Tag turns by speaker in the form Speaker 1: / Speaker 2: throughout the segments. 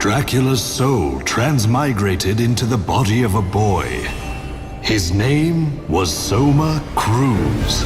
Speaker 1: Dracula's soul transmigrated into the body of a boy. His name was Soma Cruz.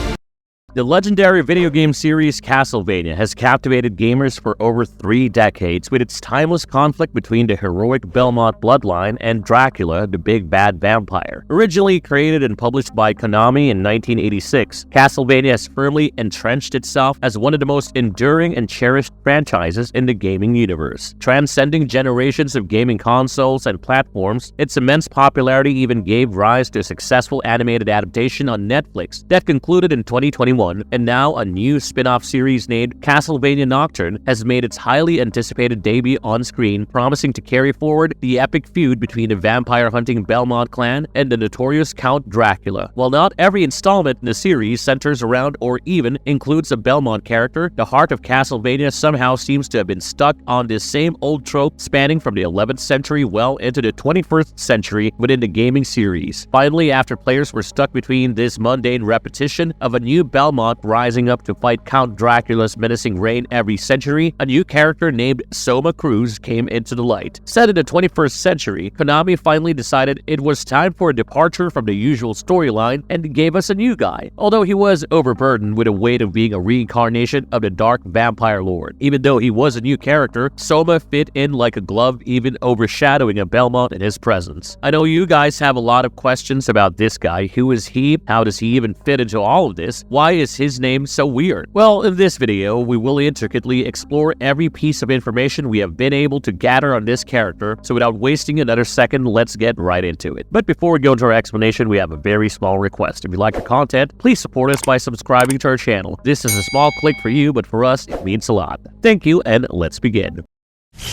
Speaker 2: The legendary video game series Castlevania has captivated gamers for over 3 decades with its timeless conflict between the heroic Belmont bloodline and Dracula, the big bad vampire. Originally created and published by Konami in 1986, Castlevania has firmly entrenched itself as one of the most enduring and cherished franchises in the gaming universe. Transcending generations of gaming consoles and platforms, its immense popularity even gave rise to a successful animated adaptation on Netflix that concluded in 2021. And now a new spin-off series named Castlevania Nocturne has made its highly anticipated debut on screen, promising to carry forward the epic feud between the vampire-hunting Belmont clan and the notorious Count Dracula. While not every installment in the series centers around or even includes a Belmont character, the heart of Castlevania somehow seems to have been stuck on this same old trope spanning from the 11th century well into the 21st century within the gaming series. Finally, after players were stuck between this mundane repetition of a new Belmont rising up to fight Count Dracula's menacing reign every century, a new character named Soma Cruz came into the light. Set in the 21st century, Konami finally decided it was time for a departure from the usual storyline and gave us a new guy. Although he was overburdened with the weight of being a reincarnation of the dark vampire lord. Even though he was a new character, Soma fit in like a glove, even overshadowing a Belmont in his presence. I know you guys have a lot of questions about this guy. Who is he? How does he even fit into all of this? Why is his name so weird? Well, in this video, we will intricately explore every piece of information we have been able to gather on this character, so without wasting another second, let's get right into it. But before we go into our explanation, we have a very small request. If you like the content, please support us by subscribing to our channel. This is a small click for you, but for us, it means a lot. Thank you, and let's begin.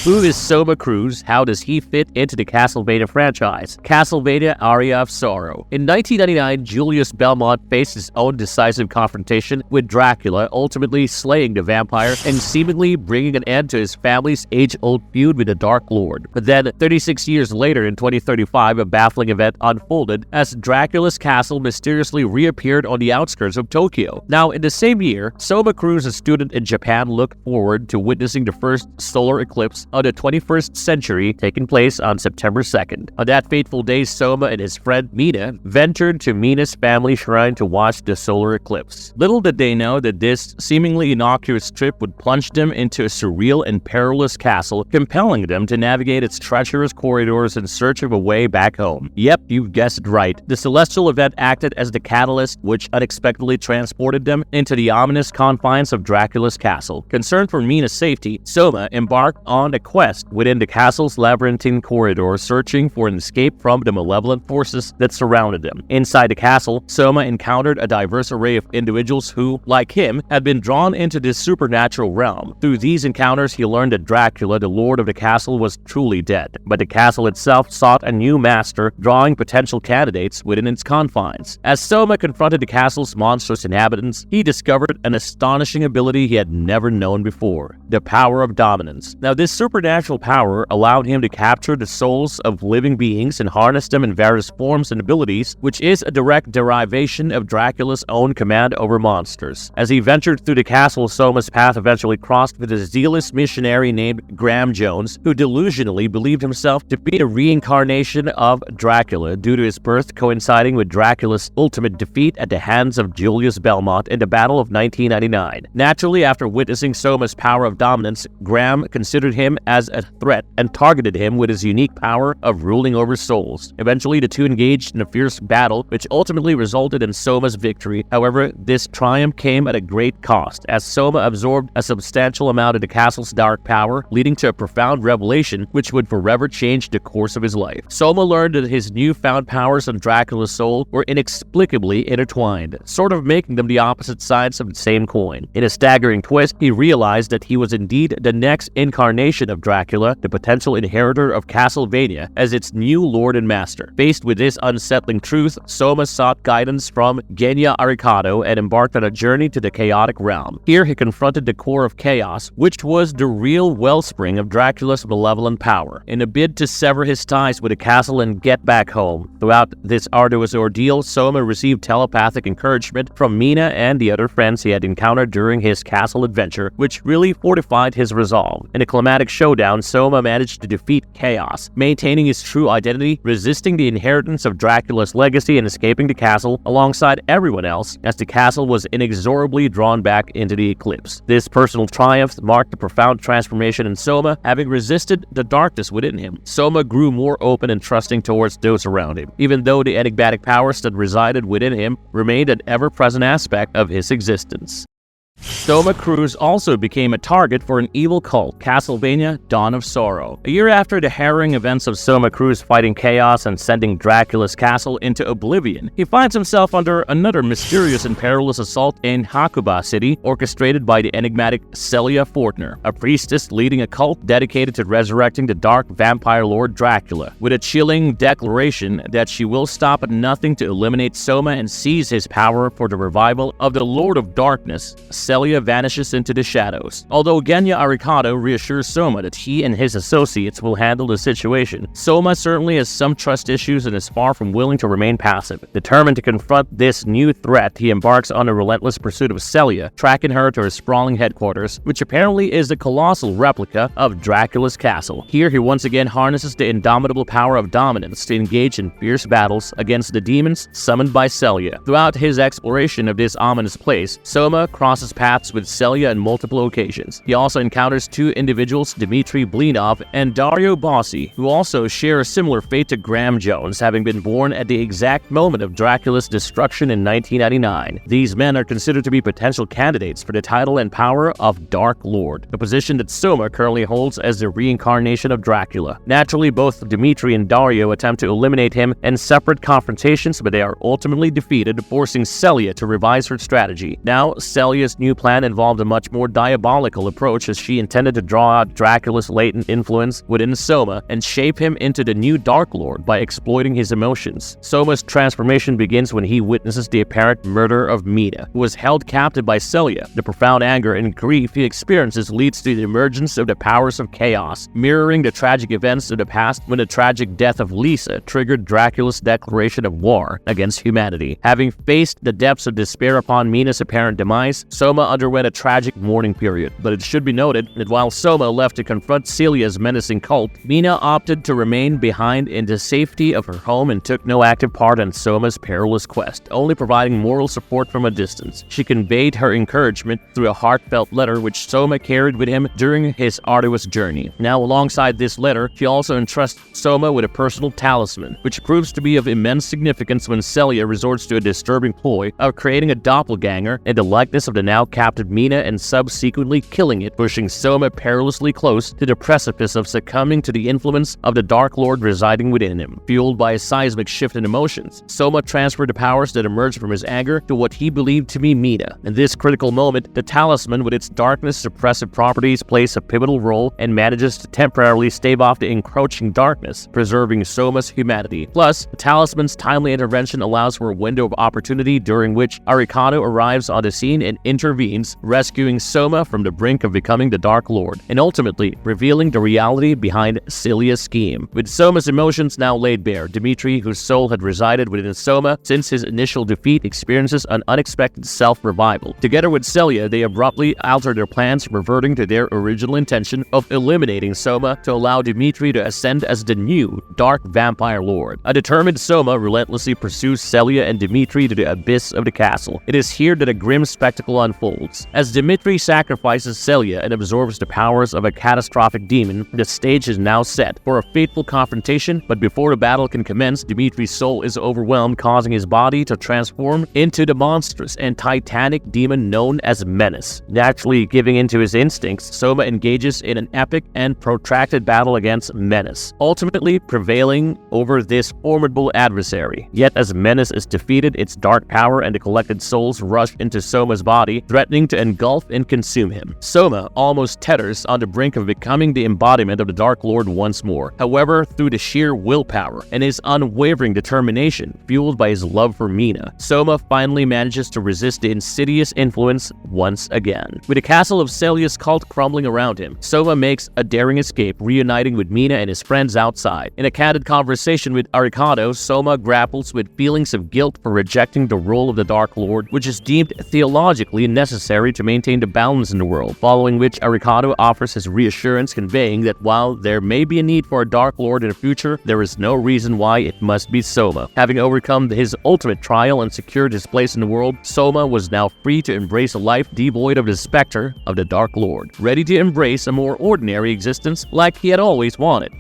Speaker 2: Who is Soma Cruz? How does he fit into the Castlevania franchise? Castlevania Aria of Sorrow. In 1999, Julius Belmont faced his own decisive confrontation with Dracula, ultimately slaying the vampire and seemingly bringing an end to his family's age-old feud with the Dark Lord. But then, 36 years later in 2035, a baffling event unfolded as Dracula's castle mysteriously reappeared on the outskirts of Tokyo. Now, in the same year, Soma Cruz, a student in Japan, looked forward to witnessing the first solar eclipse of the 21st century taking place on September 2nd. On that fateful day, Soma and his friend Mina ventured to Mina's family shrine to watch the solar eclipse. Little did they know that this seemingly innocuous trip would plunge them into a surreal and perilous castle, compelling them to navigate its treacherous corridors in search of a way back home. Yep, you've guessed right. The celestial event acted as the catalyst which unexpectedly transported them into the ominous confines of Dracula's castle. Concerned for Mina's safety, Soma embarked on a quest within the castle's labyrinthine corridor, searching for an escape from the malevolent forces that surrounded them. Inside the castle, Soma encountered a diverse array of individuals who, like him, had been drawn into this supernatural realm. Through these encounters, he learned that Dracula, the lord of the castle, was truly dead, but the castle itself sought a new master, drawing potential candidates within its confines. As Soma confronted the castle's monstrous inhabitants, he discovered an astonishing ability he had never known before: the power of dominance. Now, this supernatural power allowed him to capture the souls of living beings and harness them in various forms and abilities, which is a direct derivation of Dracula's own command over monsters. As he ventured through the castle, Soma's path eventually crossed with a zealous missionary named Graham Jones, who delusionally believed himself to be a reincarnation of Dracula due to his birth coinciding with Dracula's ultimate defeat at the hands of Julius Belmont in the Battle of 1999. Naturally, after witnessing Soma's power of dominance, Graham considered him as a threat and targeted him with his unique power of ruling over souls. Eventually, the two engaged in a fierce battle, which ultimately resulted in Soma's victory. However, this triumph came at a great cost, as Soma absorbed a substantial amount of the castle's dark power, leading to a profound revelation which would forever change the course of his life. Soma learned that his newfound powers and Dracula's soul were inexplicably intertwined, sort of making them the opposite sides of the same coin. In a staggering twist, he realized that he was indeed the next incarnation of Dracula, the potential inheritor of Castlevania, as its new lord and master. Faced with this unsettling truth, Soma sought guidance from Genya Arikado and embarked on a journey to the chaotic realm. Here he confronted the core of chaos, which was the real wellspring of Dracula's malevolent power. In a bid to sever his ties with the castle and get back home, throughout this arduous ordeal, Soma received telepathic encouragement from Mina and the other friends he had encountered during his castle adventure, which really fortified his resolve. In a climatic enigmatic showdown, Soma managed to defeat Chaos, maintaining his true identity, resisting the inheritance of Dracula's legacy, and escaping the castle alongside everyone else, as the castle was inexorably drawn back into the eclipse. This personal triumph marked a profound transformation in Soma, having resisted the darkness within him. Soma grew more open and trusting towards those around him, even though the enigmatic powers that resided within him remained an ever-present aspect of his existence. Soma Cruz also became a target for an evil cult, Castlevania: Dawn of Sorrow. A year after the harrowing events of Soma Cruz fighting Chaos and sending Dracula's castle into oblivion, he finds himself under another mysterious and perilous assault in Hakuba City, orchestrated by the enigmatic Celia Fortner, a priestess leading a cult dedicated to resurrecting the dark vampire lord Dracula. With a chilling declaration that she will stop at nothing to eliminate Soma and seize his power for the revival of the Lord of Darkness, Celia vanishes into the shadows. Although Genya Arikado reassures Soma that he and his associates will handle the situation, Soma certainly has some trust issues and is far from willing to remain passive. Determined to confront this new threat, he embarks on a relentless pursuit of Celia, tracking her to her sprawling headquarters, which apparently is the colossal replica of Dracula's castle. Here he once again harnesses the indomitable power of dominance to engage in fierce battles against the demons summoned by Celia. Throughout his exploration of this ominous place, Soma crosses paths with Celia on multiple occasions. He also encounters two individuals, Dmitry Blinov and Dario Bossi, who also share a similar fate to Graham Jones, having been born at the exact moment of Dracula's destruction in 1999. These men are considered to be potential candidates for the title and power of Dark Lord, a position that Soma currently holds as the reincarnation of Dracula. Naturally, both Dmitry and Dario attempt to eliminate him in separate confrontations, but they are ultimately defeated, forcing Celia to revise her strategy. Now, Celia's new plan involved a much more diabolical approach, as she intended to draw out Dracula's latent influence within Soma and shape him into the new Dark Lord by exploiting his emotions. Soma's transformation begins when he witnesses the apparent murder of Mina, who was held captive by Celia. The profound anger and grief he experiences leads to the emergence of the powers of chaos, mirroring the tragic events of the past when the tragic death of Lisa triggered Dracula's declaration of war against humanity. Having faced the depths of despair upon Mina's apparent demise, Soma underwent a tragic mourning period, but it should be noted that while Soma left to confront Celia's menacing cult, Mina opted to remain behind in the safety of her home and took no active part in Soma's perilous quest, only providing moral support from a distance. She conveyed her encouragement through a heartfelt letter which Soma carried with him during his arduous journey. Now, alongside this letter, she also entrusts Soma with a personal talisman, which proves to be of immense significance when Celia resorts to a disturbing ploy of creating a doppelganger in the likeness of the now captive Mina and subsequently killing it, pushing Soma perilously close to the precipice of succumbing to the influence of the Dark Lord residing within him. Fueled by a seismic shift in emotions, Soma transferred the powers that emerged from his anger to what he believed to be Mina. In this critical moment, the talisman with its darkness suppressive properties plays a pivotal role and manages to temporarily stave off the encroaching darkness, preserving Soma's humanity. Plus, the talisman's timely intervention allows for a window of opportunity during which Arikado arrives on the scene and intervenes, rescuing Soma from the brink of becoming the Dark Lord, and ultimately revealing the reality behind Celia's scheme. With Soma's emotions now laid bare, Dmitry, whose soul had resided within Soma since his initial defeat, experiences an unexpected self-revival. Together with Celia, they abruptly alter their plans, reverting to their original intention of eliminating Soma to allow Dmitry to ascend as the new Dark Vampire Lord. A determined Soma relentlessly pursues Celia and Dmitry to the abyss of the castle. It is here that a grim spectacle unfolds. As Dmitry sacrifices Celia and absorbs the powers of a catastrophic demon, the stage is now set for a fateful confrontation, but before the battle can commence, Dmitry's soul is overwhelmed, causing his body to transform into the monstrous and titanic demon known as Menace. Naturally giving into his instincts, Soma engages in an epic and protracted battle against Menace, ultimately prevailing over this formidable adversary. Yet as Menace is defeated, its dark power and the collected souls rush into Soma's body, threatening to engulf and consume him. Soma almost teeters on the brink of becoming the embodiment of the Dark Lord once more. However, through the sheer willpower and his unwavering determination, fueled by his love for Mina, Soma finally manages to resist the insidious influence once again. With the castle of Celia's cult crumbling around him, Soma makes a daring escape, reuniting with Mina and his friends outside. In a candid conversation with Arikado, Soma grapples with feelings of guilt for rejecting the role of the Dark Lord, which is deemed theologically necessary to maintain the balance in the world, following which Arikado offers his reassurance, conveying that while there may be a need for a Dark Lord in the future, there is no reason why it must be Soma. Having overcome his ultimate trial and secured his place in the world, Soma was now free to embrace a life devoid of the specter of the Dark Lord, ready to embrace a more ordinary existence like he had always wanted.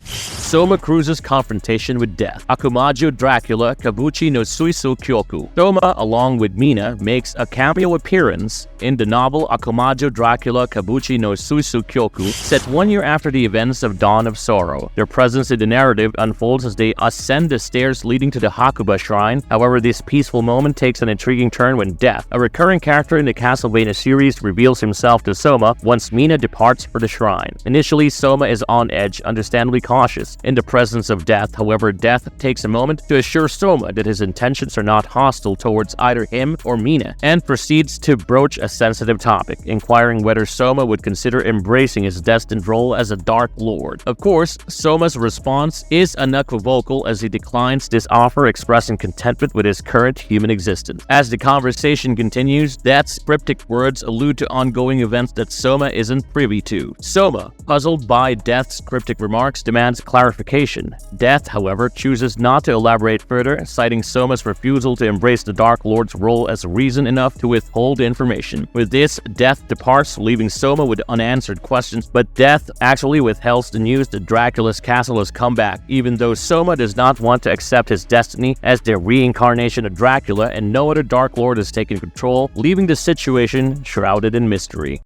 Speaker 2: Soma Cruz's confrontation with death. Akumajo Dracula Kabuchi no Suisu Kyoku. Soma, along with Mina, makes a cameo appearance in the novel Akumajo Dracula Kabuchi no Suisu Kyoku, set 1 year after the events of Dawn of Sorrow. Their presence in the narrative unfolds as they ascend the stairs leading to the Hakuba Shrine. However, this peaceful moment takes an intriguing turn when Death, a recurring character in the Castlevania series, reveals himself to Soma once Mina departs for the shrine. Initially, Soma is on edge, understandably cautious in the presence of Death. However, Death takes a moment to assure Soma that his intentions are not hostile towards either him or Mina, and proceeds to broach a sensitive topic, inquiring whether Soma would consider embracing his destined role as a Dark Lord. Of course, Soma's response is unequivocal as he declines this offer, expressing contentment with his current human existence. As the conversation continues, Death's cryptic words allude to ongoing events that Soma isn't privy to. Soma, puzzled by Death's cryptic remarks, demands clarification. Death, however, chooses not to elaborate further, citing Soma's refusal to embrace the Dark Lord's role as reason enough to withhold information. With this, Death departs, leaving Soma with unanswered questions, but Death actually withholds the news that Dracula's castle has come back, even though Soma does not want to accept his destiny as the reincarnation of Dracula, and no other Dark Lord has taken control, leaving the situation shrouded in mystery.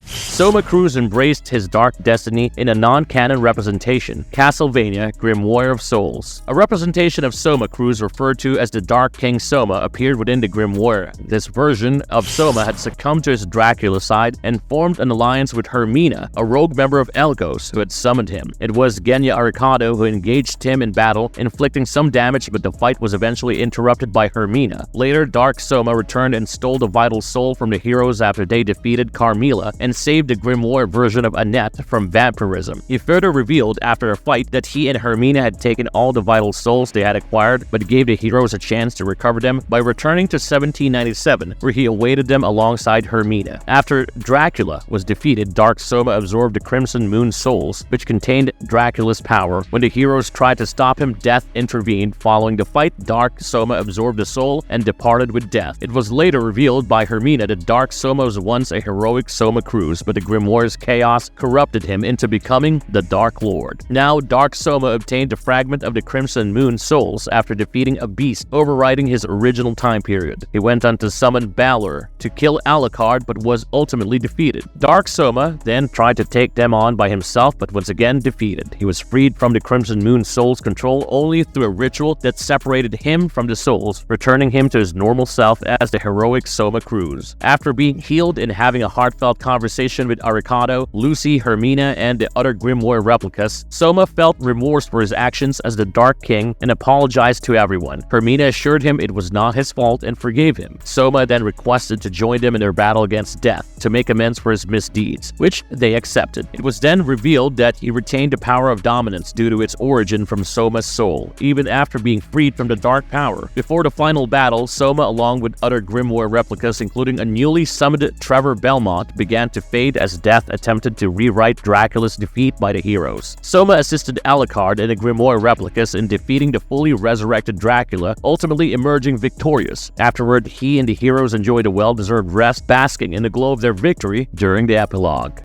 Speaker 2: Soma Cruz embraced his dark destiny in a non-canon representation, Castlevania Grimoire of Souls. A representation of Soma Cruz referred to as the Dark King Soma appeared within the Grimoire. This version of Soma had succumbed to his Dracula side and formed an alliance with Hermina, a rogue member of Elgos, who had summoned him. It was Genya Arikado who engaged him in battle, inflicting some damage, but the fight was eventually interrupted by Hermina. Later, Dark Soma returned and stole the vital soul from the heroes after they defeated Carmilla and saved the Grimoire version of Annette from vampirism. He further revealed after a fight that he and Hermina had taken all the vital souls they had acquired, but gave the heroes a chance to recover them by returning to 1797, where he awaited them alongside Hermina. After Dracula was defeated, Dark Soma absorbed the Crimson Moon souls, which contained Dracula's power. When the heroes tried to stop him, Death intervened. Following the fight, Dark Soma absorbed the soul and departed with Death. It was later revealed by Hermina that Dark Soma was once a heroic Soma Cruz, but the Grimoire's chaos corrupted him into becoming the Dark Lord. Now, Dark Soma obtained a fragment of the Crimson Moon souls after defeating a beast, overriding his original time period. He went on to summon Balor to kill Alucard, but was ultimately defeated. Dark Soma then tried to take them on by himself, but was again defeated. He was freed from the Crimson Moon soul's control only through a ritual that separated him from the souls, returning him to his normal self as the heroic Soma Cruz. After being healed and having a heartfelt conversation with Arikado, Lucy, Hermina, and the other Grimoire replicas, Soma felt remorse for his actions as the Dark King and apologized to everyone. Hermina assured him it was not his fault and forgave him. Soma then requested to join them in their battle against Death to make amends for his misdeeds, which they accepted. It was then revealed that he retained the power of dominance due to its origin from Soma's soul, even after being freed from the dark power. Before the final battle, Soma, along with other Grimoire replicas, including a newly summoned Trevor Belmont, began to fade as Death attempted to rewrite Dracula's defeat by the heroes. Soma assisted Alucard and the Grimoire replicas in defeating the fully resurrected Dracula, ultimately emerging victorious. Afterward, he and the heroes enjoyed a well-deserved rest, basking in the glow of their victory during the epilogue.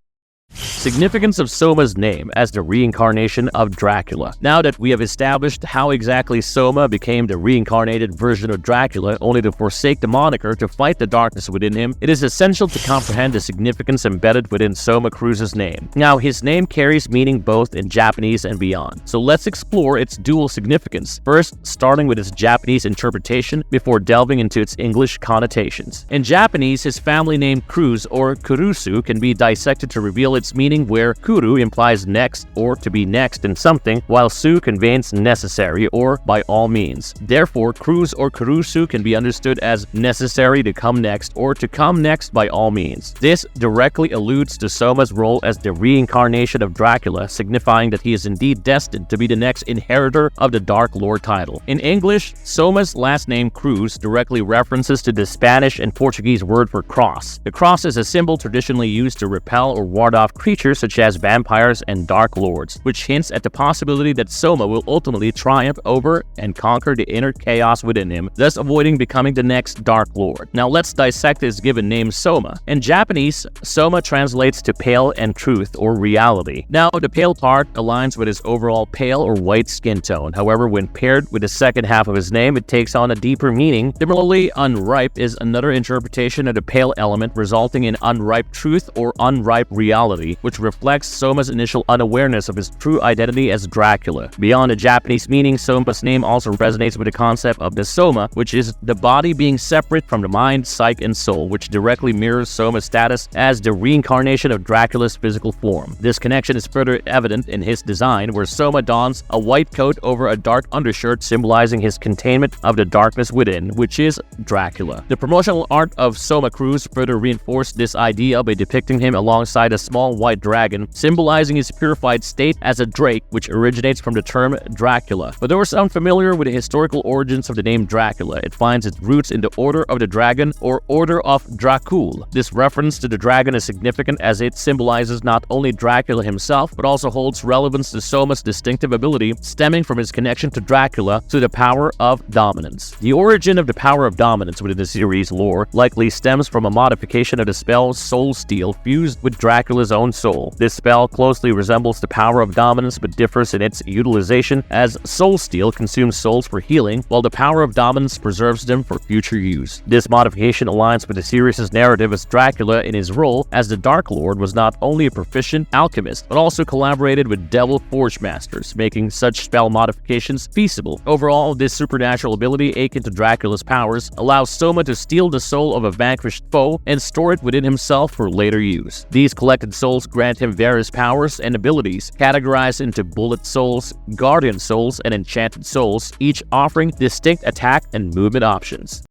Speaker 2: Significance of Soma's name as the reincarnation of Dracula. Now that we have established how exactly Soma became the reincarnated version of Dracula only to forsake the moniker to fight the darkness within him, it is essential to comprehend the significance embedded within Soma Cruz's name. Now, his name carries meaning both in Japanese and beyond, so let's explore its dual significance, first starting with its Japanese interpretation before delving into its English connotations. In Japanese, his family name Cruz or Kurusu can be dissected to reveal its its meaning, where kuru implies next or to be next in something, while su conveys necessary or by all means. Therefore, Cruz or kurusu can be understood as necessary to come next or to come next by all means. This directly alludes to Soma's role as the reincarnation of Dracula, signifying that he is indeed destined to be the next inheritor of the Dark Lord title. In English, Soma's last name Cruz directly references to the Spanish and Portuguese word for cross. The cross is a symbol traditionally used to repel or ward off creatures such as vampires and Dark Lords, which hints at the possibility that Soma will ultimately triumph over and conquer the inner chaos within him, thus avoiding becoming the next Dark Lord. Now let's dissect his given name Soma. In Japanese, Soma translates to pale and truth or reality. Now, the pale part aligns with his overall pale or white skin tone. However, when paired with the second half of his name, it takes on a deeper meaning. Similarly, unripe is another interpretation of the pale element, resulting in unripe truth or unripe reality, which reflects Soma's initial unawareness of his true identity as Dracula. Beyond the Japanese meaning, Soma's name also resonates with the concept of the Soma, which is the body being separate from the mind, psyche, and soul, which directly mirrors Soma's status as the reincarnation of Dracula's physical form. This connection is further evident in his design, where Soma dons a white coat over a dark undershirt, symbolizing his containment of the darkness within, which is Dracula. The promotional art of Soma Cruz further reinforced this idea by depicting him alongside a small white dragon, symbolizing his purified state as a drake, which originates from the term Dracula. For those unfamiliar with the historical origins of the name Dracula, it finds its roots in the Order of the Dragon or Order of Dracul. This reference to the dragon is significant as it symbolizes not only Dracula himself, but also holds relevance to Soma's distinctive ability stemming from his connection to Dracula to the power of dominance. The origin of the power of dominance within the series lore likely stems from a modification of the spell Soul Steal fused with Dracula's own soul. This spell closely resembles the power of dominance but differs in its utilization, as Soul Steal consumes souls for healing, while the power of dominance preserves them for future use. This modification aligns with the series' narrative, as Dracula, in his role as the Dark Lord, was not only a proficient alchemist, but also collaborated with Devil Forge Masters, making such spell modifications feasible. Overall, this supernatural ability, akin to Dracula's powers, allows Soma to steal the soul of a vanquished foe and store it within himself for later use. These collected souls grant him various powers and abilities, categorized into bullet souls, guardian souls, and enchanted souls, each offering distinct attack and movement options.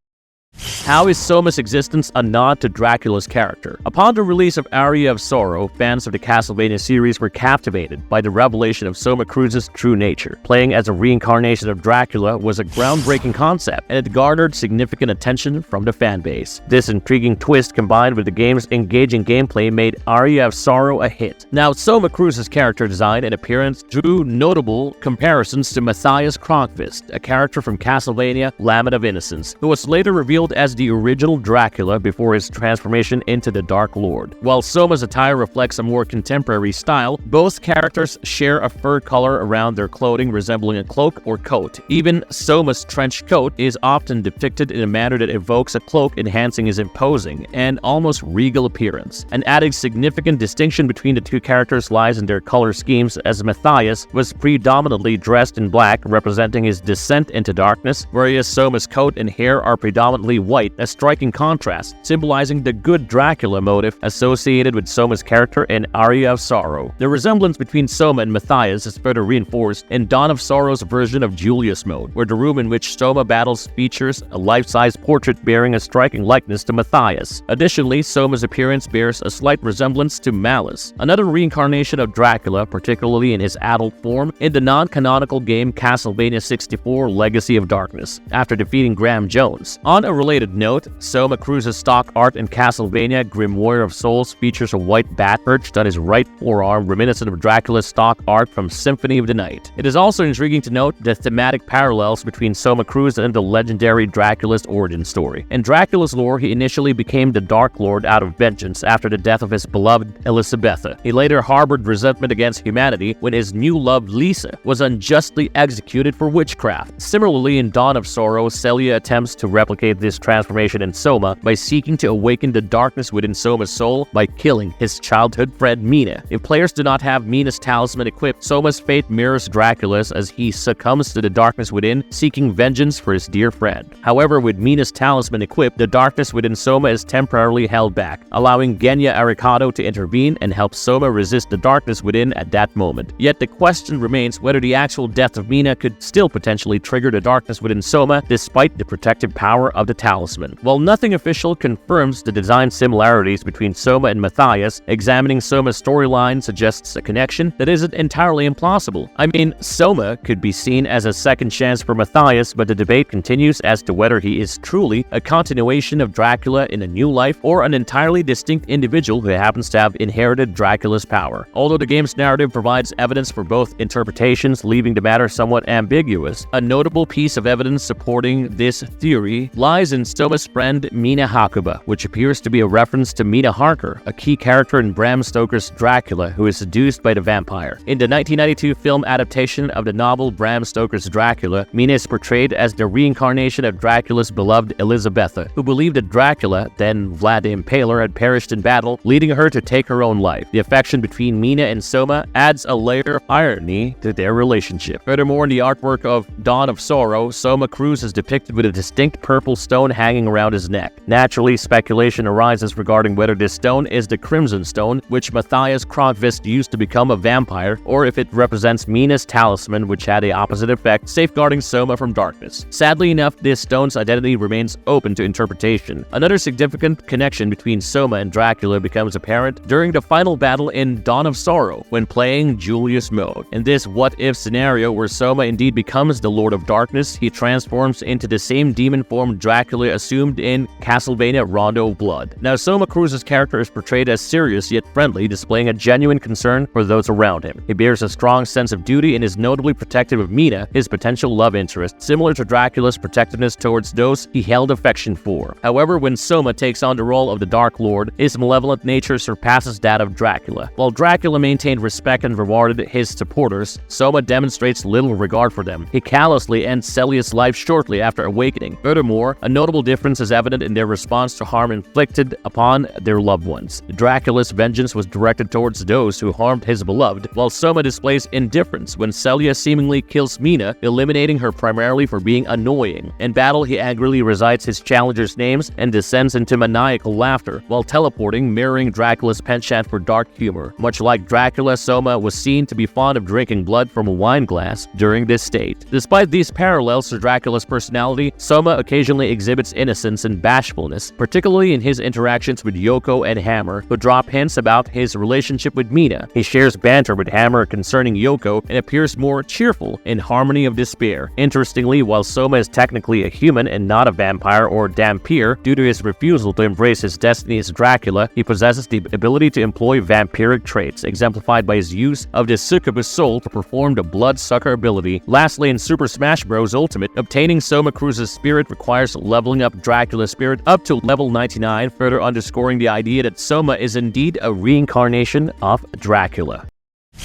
Speaker 2: How is Soma's existence a nod to Dracula's character? Upon the release of Aria of Sorrow, fans of the Castlevania series were captivated by the revelation of Soma Cruz's true nature. Playing as a reincarnation of Dracula was a groundbreaking concept, and it garnered significant attention from the fanbase. This intriguing twist, combined with the game's engaging gameplay, made Aria of Sorrow a hit. Now, Soma Cruz's character design and appearance drew notable comparisons to Matthias Kronkvist, a character from Castlevania Lament of Innocence, who was later revealed as the original Dracula before his transformation into the Dark Lord. While Soma's attire reflects a more contemporary style, both characters share a fur color around their clothing resembling a cloak or coat. Even Soma's trench coat is often depicted in a manner that evokes a cloak, enhancing his imposing and almost regal appearance. An added significant distinction between the two characters lies in their color schemes, as Matthias was predominantly dressed in black, representing his descent into darkness, whereas Soma's coat and hair are predominantly white, a striking contrast, symbolizing the good Dracula motif associated with Soma's character in Aria of Sorrow. The resemblance between Soma and Matthias is further reinforced in Dawn of Sorrow's version of Julius mode, where the room in which Soma battles features a life-size portrait bearing a striking likeness to Matthias. Additionally, Soma's appearance bears a slight resemblance to Malice, another reincarnation of Dracula, particularly in his adult form, in the non-canonical game Castlevania 64 Legacy of Darkness, after defeating Graham Jones. On a related note, Soma Cruz's stock art in Castlevania Grimoire of Souls features a white bat perched on his right forearm, reminiscent of Dracula's stock art from Symphony of the Night. It is also intriguing to note the thematic parallels between Soma Cruz and the legendary Dracula's origin story. In Dracula's lore, he initially became the Dark Lord out of vengeance after the death of his beloved Elisabetha. He later harbored resentment against humanity when his new love Lisa was unjustly executed for witchcraft. Similarly, in Dawn of Sorrow, Celia attempts to replicate this his transformation in Soma by seeking to awaken the darkness within Soma's soul by killing his childhood friend Mina. If players do not have Mina's talisman equipped, Soma's fate mirrors Dracula's as he succumbs to the darkness within, seeking vengeance for his dear friend. However, with Mina's talisman equipped, the darkness within Soma is temporarily held back, allowing Genya Arikado to intervene and help Soma resist the darkness within at that moment. Yet the question remains whether the actual death of Mina could still potentially trigger the darkness within Soma despite the protective power of the talisman. While nothing official confirms the design similarities between Soma and Matthias, examining Soma's storyline suggests a connection that isn't entirely implausible. I mean, Soma could be seen as a second chance for Matthias, but the debate continues as to whether he is truly a continuation of Dracula in a new life or an entirely distinct individual who happens to have inherited Dracula's power. Although the game's narrative provides evidence for both interpretations, leaving the matter somewhat ambiguous, a notable piece of evidence supporting this theory lies in Soma's friend Mina Hakuba, which appears to be a reference to Mina Harker, a key character in Bram Stoker's Dracula who is seduced by the vampire. In the 1992 film adaptation of the novel Bram Stoker's Dracula, Mina is portrayed as the reincarnation of Dracula's beloved Elizabetha, who believed that Dracula, then Vlad the Impaler, had perished in battle, leading her to take her own life. The affection between Mina and Soma adds a layer of irony to their relationship. Furthermore, in the artwork of Dawn of Sorrow, Soma Cruz is depicted with a distinct purple stone hanging around his neck. Naturally, speculation arises regarding whether this stone is the Crimson Stone, which Matthias Krogvist used to become a vampire, or if it represents Mina's talisman, which had the opposite effect, safeguarding Soma from darkness. Sadly enough, this stone's identity remains open to interpretation. Another significant connection between Soma and Dracula becomes apparent during the final battle in Dawn of Sorrow, when playing Julius mode. In this what-if scenario where Soma indeed becomes the Lord of Darkness, he transforms into the same demon form Dracula assumed in Castlevania Rondo of Blood. Now, Soma Cruz's character is portrayed as serious yet friendly, displaying a genuine concern for those around him. He bears a strong sense of duty and is notably protective of Mina, his potential love interest, similar to Dracula's protectiveness towards those he held affection for. However, when Soma takes on the role of the Dark Lord, his malevolent nature surpasses that of Dracula. While Dracula maintained respect and rewarded his supporters, Soma demonstrates little regard for them. He callously ends Celia's life shortly after awakening. Furthermore, a notable difference is evident in their response to harm inflicted upon their loved ones. Dracula's vengeance was directed towards those who harmed his beloved, while Soma displays indifference when Celia seemingly kills Mina, eliminating her primarily for being annoying. In battle, he angrily recites his challengers' names and descends into maniacal laughter, while teleporting, mirroring Dracula's penchant for dark humor. Much like Dracula, Soma was seen to be fond of drinking blood from a wine glass during this state. Despite these parallels to Dracula's personality, Soma occasionally exhibits innocence and bashfulness, particularly in his interactions with Yoko and Hammer, who drop hints about his relationship with Mina. He shares banter with Hammer concerning Yoko and appears more cheerful in Harmony of Despair. Interestingly, while Soma is technically a human and not a vampire or dhampir, due to his refusal to embrace his destiny as Dracula, he possesses the ability to employ vampiric traits, exemplified by his use of the succubus soul to perform the bloodsucker ability. Lastly, in Super Smash Bros. Ultimate, obtaining Soma Cruz's spirit requires leveling up Dracula's spirit up to level 99, further underscoring the idea that Soma is indeed a reincarnation of Dracula.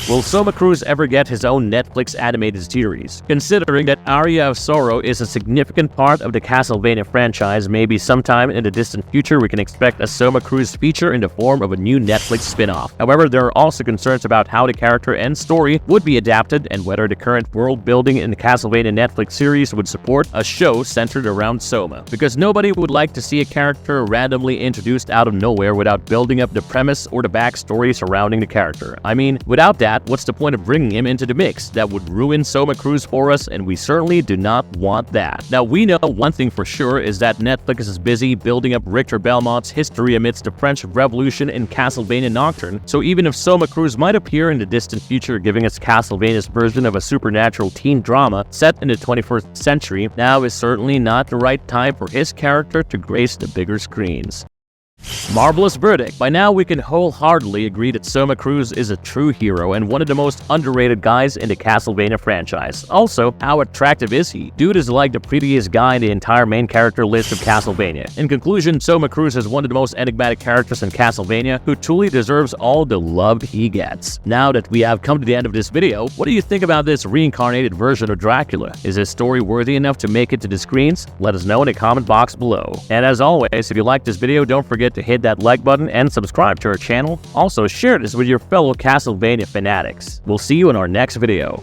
Speaker 2: Will Soma Cruz ever get his own Netflix animated series? Considering that Aria of Sorrow is a significant part of the Castlevania franchise, maybe sometime in the distant future we can expect a Soma Cruz feature in the form of a new Netflix spin-off. However, there are also concerns about how the character and story would be adapted and whether the current world building in the Castlevania Netflix series would support a show centered around Soma. Because nobody would like to see a character randomly introduced out of nowhere without building up the premise or the backstory surrounding the character. I mean, without that, what's the point of bringing him into the mix? That would ruin Soma Cruz for us, and we certainly do not want that. Now, we know one thing for sure is that Netflix is busy building up Richter Belmont's history amidst the French Revolution in Castlevania Nocturne, so even if Soma Cruz might appear in the distant future giving us Castlevania's version of a supernatural teen drama set in the 21st century, now is certainly not the right time for his character to grace the bigger screens. Marvelous verdict. By now we can wholeheartedly agree that Soma Cruz is a true hero and one of the most underrated guys in the Castlevania franchise. Also, how attractive is he? Dude is like the prettiest guy in the entire main character list of Castlevania. In conclusion, Soma Cruz is one of the most enigmatic characters in Castlevania who truly deserves all the love he gets. Now that we have come to the end of this video, what do you think about this reincarnated version of Dracula? Is his story worthy enough to make it to the screens? Let us know in the comment box below. And as always, if you liked this video, don't forget to hit that like button and subscribe to our channel. Also, share this with your fellow Castlevania fanatics. We'll see you in our next video.